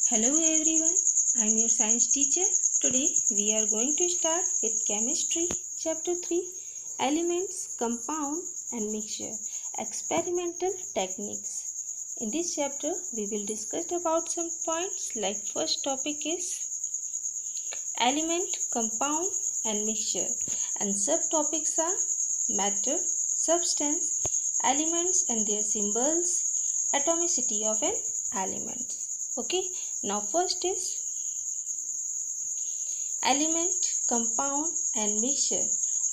Hello everyone, I am your science teacher. Today we are going to start with chemistry chapter 3 elements, compound and mixture experimental techniques. In this chapter we will discuss about some points like first topic is element, compound and mixture and subtopics are matter, substance, elements and their symbols, atomicity of an element. Okay, now first is element, compound and mixture.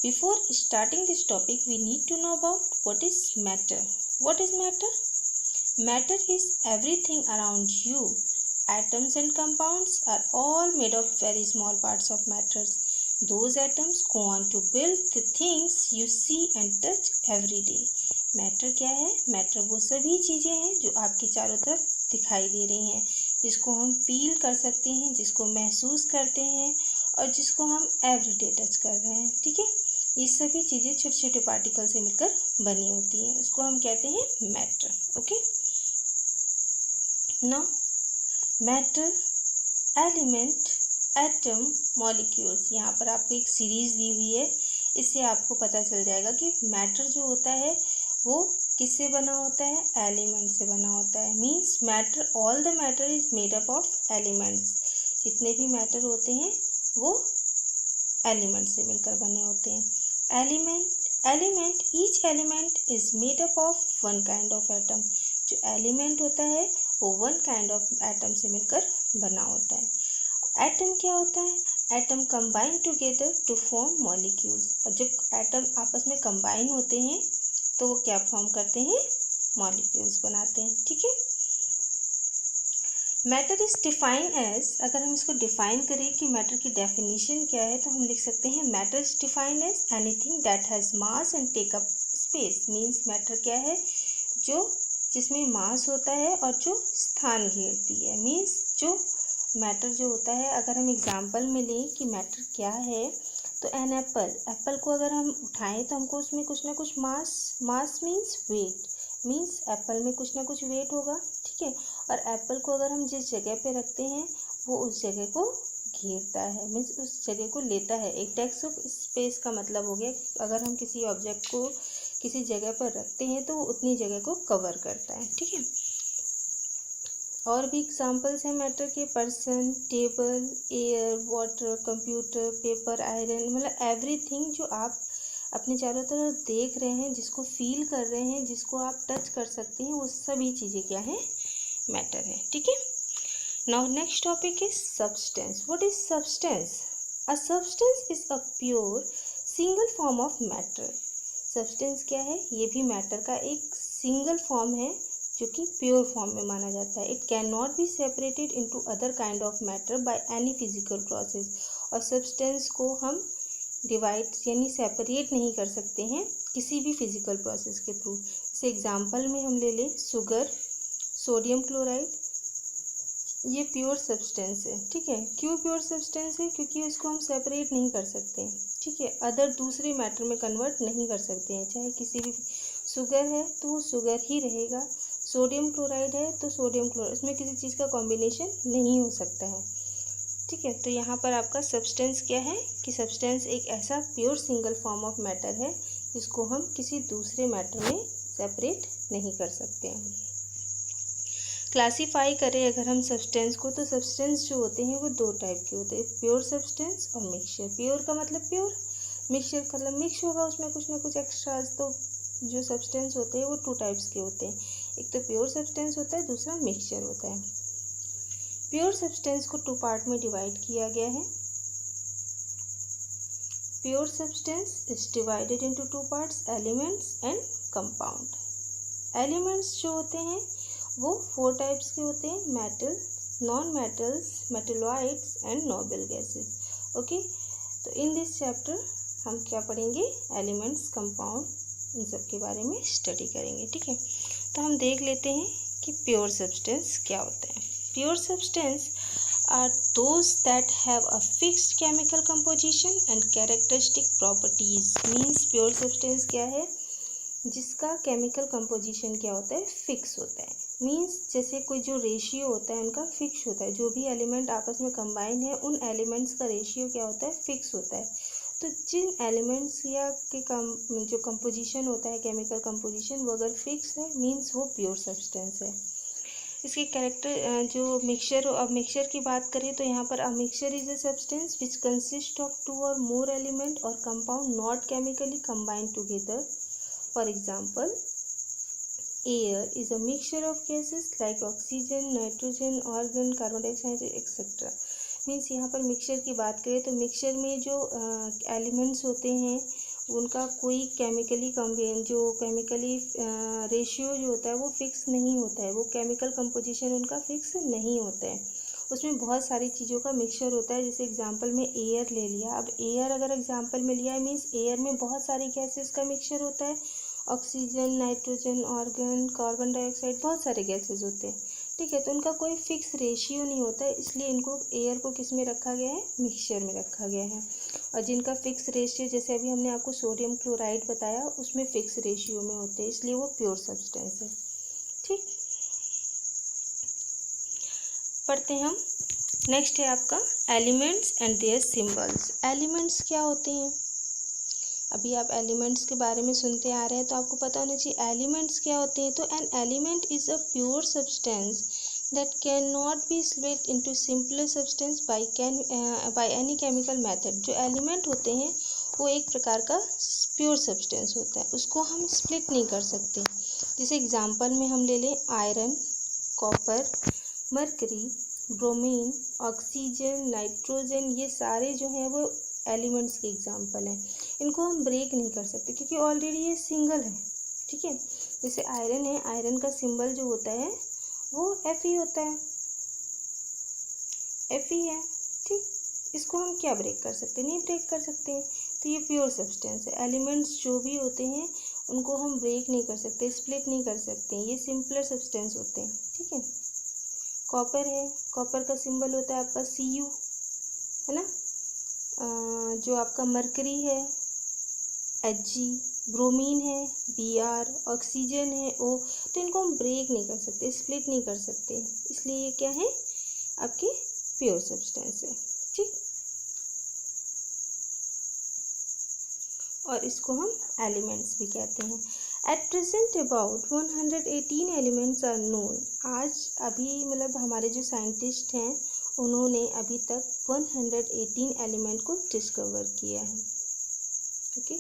Before starting this topic we need to know about what is matter. What is matter? Matter is everything around you. Atoms and compounds are all made of very small parts of matters. Those atoms go on to build the things you see and touch every day. Matter क्या है? Matter वो सभी चीज़ें हैं जो आपके चारों तरफ दिखाई दे रही हैं, जिसको हम फील कर सकते हैं, जिसको महसूस करते हैं और जिसको हम एवरीडे टच कर रहे हैं. ठीक है, ये सभी चीज़ें छोटे छोटे पार्टिकल से मिलकर बनी होती हैं, उसको हम कहते हैं matter. Okay, now matter, element, atom, molecules. यहाँ पर आपको एक सीरीज दी हुई है, इससे आपको पता चल जाएगा कि मैटर जो होता है वो किससे बना होता है? एलिमेंट से बना होता है. Means matter, all the matter is made up of elements. जितने भी मैटर होते हैं वो एलिमेंट से मिलकर बने होते हैं. Element, each element is made up of one kind of atom. जो एलिमेंट होता है वो वन काइंड ऑफ एटम से मिलकर बना होता है. एटम क्या होता है? Atom combine together to form molecules. और जब एटम आपस में कंबाइन होते हैं तो वो क्या फॉर्म करते हैं? मॉलिक्यूल्स बनाते हैं. ठीक है, मैटर इज डिफाइन एज, अगर हम इसको डिफाइन करें कि मैटर की डेफिनेशन क्या है तो हम लिख सकते हैं matter is define as anything that has mass and take up space. Means matter क्या है? जो जिसमें मास होता है और जो स्थान घेरती है. मीन्स जो मैटर जो होता है, अगर हम एग्जाम्पल में लें कि मैटर क्या है तो एन एप्पल को अगर हम उठाएं तो हमको उसमें कुछ ना कुछ mass means weight. Means apple में कुछ ना कुछ वेट होगा. ठीक है, और एप्पल को अगर हम जिस जगह पे रखते हैं वो उस जगह को घेरता है, मीन्स उस जगह को लेता है. एक टेक्स ऑफ स्पेस का मतलब हो गया अगर हम किसी ऑब्जेक्ट को किसी जगह पर रखते हैं तो वो उतनी जगह को कवर करता है. ठीक है, और भी एग्जाम्पल्स हैं मैटर के. Person, table, air, water, computer, paper, iron. मतलब एवरीथिंग जो आप अपने चारों तरफ देख रहे हैं, जिसको फील कर रहे हैं, जिसको आप टच कर सकते हैं, वो सभी चीज़ें क्या हैं? मैटर है. ठीक है, now next topic is substance. What is substance? A substance is a pure single form of matter. Substance क्या है? ये भी मैटर का एक सिंगल फॉर्म है जो कि प्योर फॉर्म में माना जाता है. It can not be separated into other kind of matter by any physical process. और सब्सटेंस को हम डिवाइड यानी सेपरेट नहीं कर सकते हैं किसी भी फिजिकल प्रोसेस के थ्रू. जैसे एग्जांपल में हम ले लें शुगर, सोडियम क्लोराइड, ये प्योर सब्सटेंस है. ठीक है, क्यों प्योर सब्सटेंस है? क्योंकि इसको हम सेपरेट नहीं कर सकते हैं. ठीक है, अदर दूसरे मैटर में कन्वर्ट नहीं कर सकते हैं. चाहे किसी भी, शुगर है तो वो शुगर ही रहेगा, सोडियम क्लोराइड है तो सोडियम क्लोराइड, इसमें किसी चीज़ का कॉम्बिनेशन नहीं हो सकता है. ठीक है, तो यहाँ पर आपका सब्सटेंस क्या है कि सब्सटेंस एक ऐसा pure single form of matter है जिसको हम किसी दूसरे मैटर में सेपरेट नहीं कर सकते हैं. क्लासीफाई करें अगर हम सब्सटेंस को तो सब्सटेंस जो होते हैं वो दो टाइप के होते हैं, प्योर सब्सटेंस और मिक्सचर. प्योर का मतलब प्योर, मिक्सचर का मतलब मिक्स होगा उसमें कुछ ना कुछ एक्स्ट्राज. तो जो सब्सटेंस होते हैं वो टू टाइप्स के होते हैं, एक तो प्योर सब्सटेंस होता है, दूसरा मिक्सचर होता है. प्योर सब्सटेंस को टू पार्ट में डिवाइड किया गया है. Pure substance is divided into two parts, elements and compound. Elements जो होते हैं वो फोर टाइप्स के होते हैं, metal, non metals, metalloids and noble gases. Okay, तो इन दिस चैप्टर हम क्या पढ़ेंगे? एलिमेंट्स, कंपाउंड, इन सब के बारे में स्टडी करेंगे. ठीक है, तो हम देख लेते हैं कि प्योर सब्सटेंस क्या होता है. Pure substance are those that have a fixed chemical composition and characteristic properties. Means pure substance क्या है? जिसका केमिकल कंपोजिशन क्या होता है? फिक्स होता है. मीन्स जैसे कोई जो रेशियो होता है उनका फिक्स होता है, जो भी एलिमेंट आपस में कंबाइन है उन एलिमेंट्स का रेशियो क्या होता है, फिक्स होता है। तो जिन एलिमेंट्स या के जो कंपोजिशन होता है, केमिकल कंपोजिशन, वो अगर फिक्स है मीन्स वो प्योर सब्सटेंस है। इसके कैरेक्टर जो मिक्सचर, अब मिक्सचर की बात करें तो यहाँ पर a mixture is a substance which consist of 2 और मोर एलिमेंट और compound not chemically combined together. For example, air is a mixture of gases like oxygen, nitrogen, argon, carbon dioxide etcetera. Means यहाँ पर mixture की बात करें तो mixture में जो एलिमेंट्स होते हैं उनका कोई केमिकली जो केमिकली रेशियो जो होता है वो फिक्स नहीं होता है, वो केमिकल कंपोजिशन उनका फिक्स नहीं होता है, उसमें बहुत सारी चीज़ों का मिक्सचर होता है। जैसे एग्जांपल में एयर ले लिया, अब एयर अगर एग्जांपल में लिया है मीन्स एयर में बहुत सारी गैसेस का मिक्सचर होता है, oxygen, nitrogen, argon, carbon dioxide, बहुत सारे गैसेस होते हैं, ठीक है। तो उनका कोई फिक्स रेशियो नहीं होता है, इसलिए इनको एयर को किस में रखा गया है, मिक्सचर में रखा गया है। और जिनका फिक्स रेशियो, जैसे अभी हमने आपको सोडियम क्लोराइड बताया, उसमें फिक्स रेशियो में होते हैं, इसलिए वो प्योर सब्सटेंस है, ठीक। पढ़ते हैं हम। नेक्स्ट है आपका elements and their symbols. Elements क्या होते हैं, अभी आप एलिमेंट्स के बारे में सुनते आ रहे हैं तो आपको पता होना चाहिए एलिमेंट्स क्या होते हैं। तो an element is a pure substance that can not be split into simpler substance by any chemical method. जो एलिमेंट होते हैं वो एक प्रकार का प्योर सब्सटेंस होता है, उसको हम स्प्लिट नहीं कर सकते। जैसे एग्जांपल में हम ले लें iron, copper, mercury, bromine, oxygen, nitrogen, ये सारे जो हैं वो एलिमेंट्स के एग्जांपल हैं। इनको हम ब्रेक नहीं कर सकते क्योंकि ऑलरेडी ये सिंगल है, ठीक है। जैसे आयरन है, आयरन का सिंबल जो होता है वो Fe होता है, Fe है, ठीक। इसको हम क्या ब्रेक कर सकते, नहीं ब्रेक कर सकते हैं। तो ये प्योर सब्सटेंस है। एलिमेंट्स जो भी होते हैं उनको हम ब्रेक नहीं कर सकते, स्प्लिट नहीं कर सकते, ये सिंपलर सब्सटेंस होते हैं, ठीक है। कॉपर है, कॉपर का सिंबल होता है आपका Cu, है ना। जो आपका मरकरी है Hg, ब्रोमीन है Br, ऑक्सीजन है O। तो इनको हम ब्रेक नहीं कर सकते, स्प्लिट नहीं कर सकते, इसलिए ये क्या है, आपकी प्योर सब्सटेंस है, ठीक। और इसको हम एलिमेंट्स भी कहते हैं। At present about 118 elements are known. आज अभी मतलब हमारे जो साइंटिस्ट हैं उन्होंने अभी तक 118 एलिमेंट को डिस्कवर किया है, ओके।